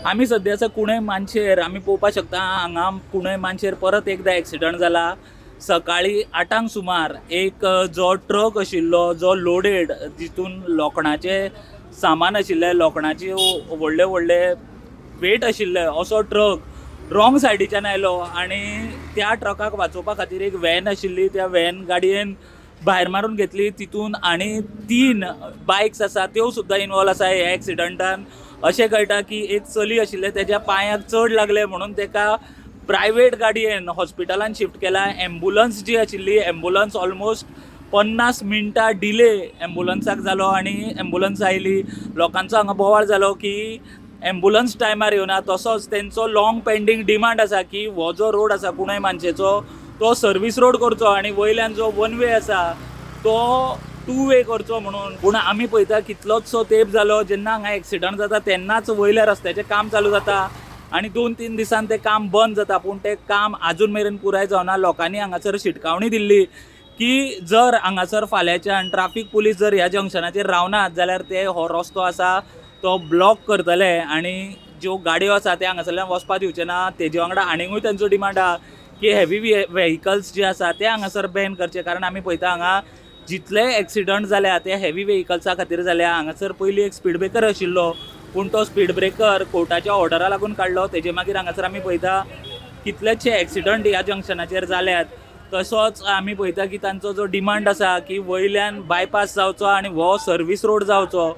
आमी सध्या आसा कुणय मानशेर आमी पळोवपाक शकता हांगा कुणय मानशेर परत एकदा एक्सिडंट जाला. सकाळी 8 सुमार एक जो ट्रक आशिल्लो जो लोडेड जितून लोखणाचे सामान आशिल्ले लोखणाचे व्हडले व्हडले वेट आशिल्ले असो ट्रक रॉंग सायडीच्यान आयलो आनी त्या ट्रकाक वाचोवपा खातीर एक व्हॅन आशिल्ली त्या व्हॅन गाडयेन भायर मारून घेतली. तितून आनी 3 बायक्स आसा त्यो सुद्दां इनवॉल्व आसा ह्या एक्सिडंटान. अशें कळटा की एक चली आशिल्ले तेज्या पांयाक चड लागले म्हणून तेका प्रायवेट गाडयेन हॉस्पिटलान शिफ्ट केला. एम्बुलन्स जी आशिल्ली एम्बुलन्स ऑलमोस्ट 50 मिनटां डिले एम्बुलन्साक जालो आनी एम्बुलन्स आयली. लोकांचो हांगा बोवाळ जालो की एम्बुलन्स टायमार येवना. तसोच तेंचो लॉंग पेंडींग डिमांड आसा की हो जो रोड आसा कुणय मानशेचो तो सर्वीस रोड करचो आनी वयल्यान जो वन वे आसा तो 2 वे करचो म्हणून. पूण आमी पळयता कितलोचो तेंप जालो जेन्ना हांगा एक्सिडंट जाता तेन्नाच वयल्या रस्त्याचें काम चालू जाता आनी 2-3 दिसान तें काम बंद जाता. पूण तें काम आजून मेरेन पुराय जावना. लोकांनी हांगासर शिटकावणी दिल्ली की जर हांगासर फाल्यांच्यान ट्राफीक पुलीस जर ह्या जंक्शनाचेर रावनात जाल्यार ते हो रस्तो आसा तो ब्लॉक करतले आनी ज्यो गाडयो आसा ते हांगासरल्यान वचपा दिवचे ना. तेजे वांगडा आनीकूय तांचो डिमांड आहा की हेवी व्हेहिकल्स जे आसा ते हांगासर बॅन करचे. कारण आमी पळयता हांगा जितले एक्सिडंट जाल्या ते हेवी व्हेहिकल्सा खातीर जाल्या. हांगासर पयलीं एक स्पीड ब्रेकर आशिल्लो पूण तो स्पीड ब्रेकर कोर्टाच्या ऑर्डरा लागून काडलो. तेजे मागीर हांगासर आमी पळयता कितलेशे एक्सिडंट ह्या जंक्शनाचेर जाल्यात. तसोच आमी पळयता की तांचो जो डिमांड आसा की वयल्यान बायपास जावचो आनी हो सर्वीस रोड जावचो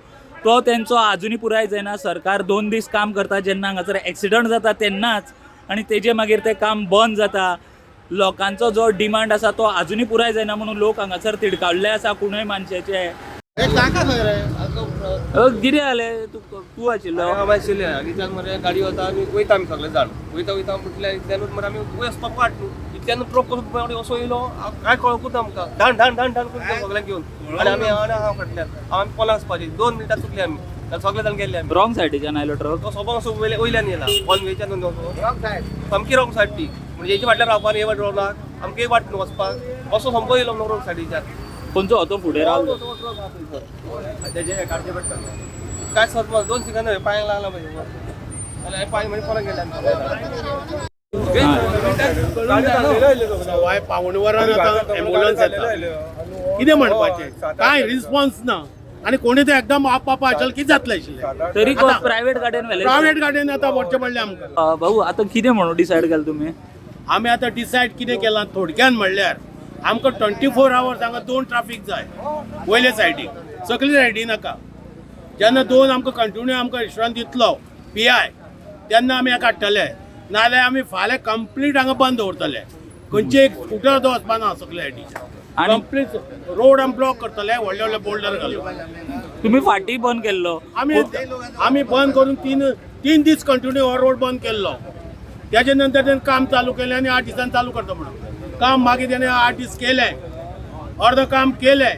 तो तेंचो आजुनी पुराय जायना. सरकार 2 दीस काम करता जेन्ना हांगासर एक्सिडंट जाता तेन्नाच आनी तेजे मागीर तें काम बंद जाता. लोकांचो जो डिमांड आसा तो आजुनी पुराय जायना म्हणून लोक हांगासर तिडकावल्ले आसा कुणय मानशेचे. कितें जालें तूं आशिल्लो आशिल्ले हालींच्यान मरे गाडी वता आनी वयता आमी सगळे जाण वयता म्हटल्यार इतल्यानूच मरे आमी वचपाक पाट न्हू. इतल्यानूच ट्रक करून असो येयलो काय कळकूच आमकां धाण धाण धाण धाण करून सगळ्यांक घेवन आनी आमी हांव फाटल्यान आमी पोलाक वचपाची 2 मिनटां चुकली आमी सगळे जाण गेल्ले आमी. रॉंग सायडीच्यान आयलो ट्रक तो सोबो असो वयल्यान येयला वन वेच्यान सामकी रॉंग सायड ती म्हणजे हेची फाटल्यान रावपाक हे वाट रावनाक आमकां एक वाट न्हू वचपाक असो संपो येयलो म्हणून रॉंग सायडीच्यान. खंयचो हो तो फुडें रावलो तेजे काडचे पडटा काय सर 2 सेकंद पांयाक लागला म्हणजे पांय म्हणजे परत गेले पावणे वरान आतां एम्बुलन्स येता कितें म्हणपाचें कांय रिस्पॉन्स ना आनी कोणी ते एकदम आप आशिल्लें कितें जातलें आशिल्लें. तरी प्रायवेट गाडयेन व्हेले. प्रायवेट गाडयेन आतां व्हरचें पडलें आमकां. भाऊ आतां कितें म्हणून डिसायड केलें तुमी? आमी आतां डिसायड कितें केलां थोडक्यान म्हणल्यार आमकां 24 आवर्स हांगा 2 ट्राफीक जाय वयले सायडीक सकले सायडी नाका. जेन्ना 2 आमकां कंटिन्यू आमकां इश्योरन्स दितलो PI तेन्ना आमी हें काडटले नाजाल्यार आमी फाल्यां कंप्लीट हांगा बंद दवरतले. खंयचे एक स्कुटर तो वचपा ना सकले सायडीच्या कंप्लीट रोड आमी ब्लॉक करतले व्हडले व्हडले बोल्डर घालून. तुम्ही फाटी बंद केल्लो. आमी बंद करून 3 दीस कंटिन्यू हो रोड बंद केल्लो. त्याच्या नंतर तेणें काम चालू केलें आनी 8 दिसान चालू करता म्हणून काम मागीर तेणें 8 दीस केलें अर्द काम केलें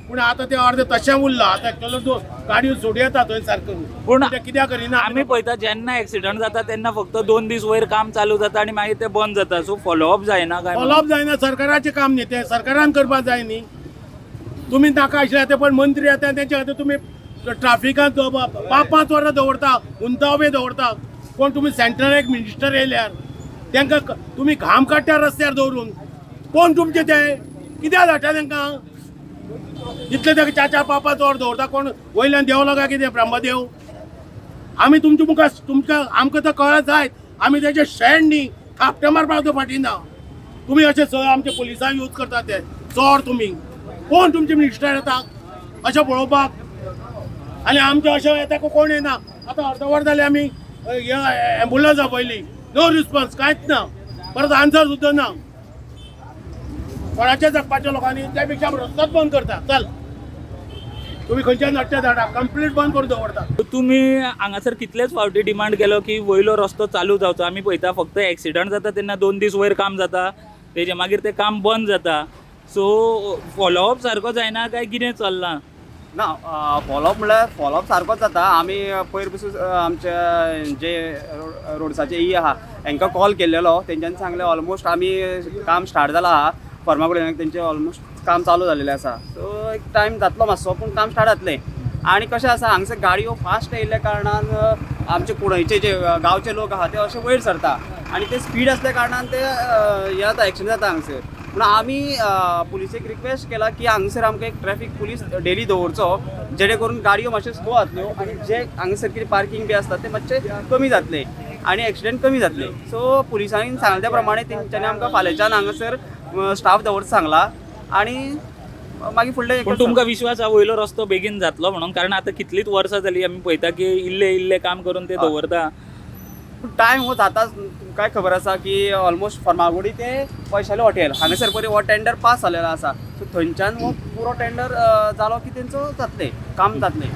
पूण आतां तें अर्द तशें उरलां. आतां केलो गाडयो सोडी येता थंय सारको पूण तें कित्याक करिना आमी पळयता जेन्ना एक्सिडंट जाता तेन्ना फक्त 2 दीस वयर काम चालू जाता आनी मागीर तें बंद जाता. सो फॉलोअप जायना काय? फॉलोअप जायना. सरकाराचें काम न्ही तें सरकारान करपाक जाय न्ही. तुमी नाका आशिल्ले ते पण मंत्री येता तेंच्या खातीर तुमी ट्राफिकांत 5-5 वरां दवरता उंचावे दवरता. कोण तुमी सेंट्रल एक मिनिस्टर येयल्यार तांकां तुमी घाम काडटा रस्त्यार दवरून कोण तुमचे ते कित्याक धाडटा तांकां इतले ताका 4-5 वर दवरता. कोण वयल्यान देंवलो काय कितें ब्रह्मदेव? आमी तुमच्या मुखार तुमकां आमकां तो कळत जायत. आमी तेजे शेण न्ही थापटे मारपाक तो फाटीना. तुमी अशे आमचे पुलिसांक यूज करता ते चोर तुमी. कोण तुमचे मिनिस्टर येता अशें पळोवपाक आनी आमचे अशें येता कोण येना. आतां अर्द वर जालें आमी एम्बुलन्स आपयली नो रिस्पॉन्स कांयच ना. परत आन्सर सुद्दां ना. कोणाचे जगपाच्या लोकांनी त्यापेक्षा रस्तोच बंद करता. चल तुम्ही खंयच्या नट्टे धाडा कंप्लीट बंद करून दवरता. तुम्ही हांगासर कितलेच फावटी डिमांड केलो की वयलो रस्तो चालू जावचो. आमी पळयता फक्त एक्सिडंट जाता तेन्ना 2 दीस वयर काम जाता तेजे मागीर तें काम बंद जाता. सो फॉलोअप सारको जायना काय कितें चल्लां ना? फॉलोअप म्हणल्यार फॉलोअप सारकोच जाता. आमी पयर पसून आमच्या जे रोड्साचे आहा हांकां कॉल केल्लेलो तेंच्यांनी सांगलें ऑलमोस्ट आमी काम स्टार्ट जालां आहा फर्मागुडी तेंचें ऑलमोस्ट काम चालू जाल्लेलें आसा. सो एक टायम जातलो मातसो पूण काम स्टार्ट जातलें. आणि कशें आसा हांगसर गाडयो फास्ट येयल्ल्या कारणान आमचे कुणयचे जे गांवचे लोक आहा ते अशे वयर सरता आणि ते स्पीड असल्या कारणान ते हे जाता एक्सिडेंट जाता हांगसर. म्हणून आमी पुलिसेक रिक्वेस्ट केला की हांगसर आमकां एक ट्रॅफिक पुलीस डेली दवरचो जेणे करून गाडयो मातश्यो स्लो जातल्यो आणि जे हांगसर कितें पार्किंग बी आसता ते मातशे कमी जातले आणि एक्सिडेंट कमी जातले. सो पुलिसांनी सांगले त्या प्रमाणे तेंच्यांनी आमकां फाल्यांच्यान हांगासर स्टाफ दवरचो सांगला आणि मागीर फुडले पूण तुमकां विश्वास हा वयलो रस्तो बेगीन जातलो म्हणून, कारण आतां कितलींच वर्सां जालीं आमी पळयता की इल्ले काम करून ते दवरता. टायम हो जाताच. तुमकांय खबर आसा की ऑलमोस्ट फर्मागुडी ते वैशाली हॉटेल हांगासर परी हो टेंडर पास जालेलो आसा. सो थंयच्यान हो पुरो टेंडर जालो की तेंचो जातलें काम जातलें.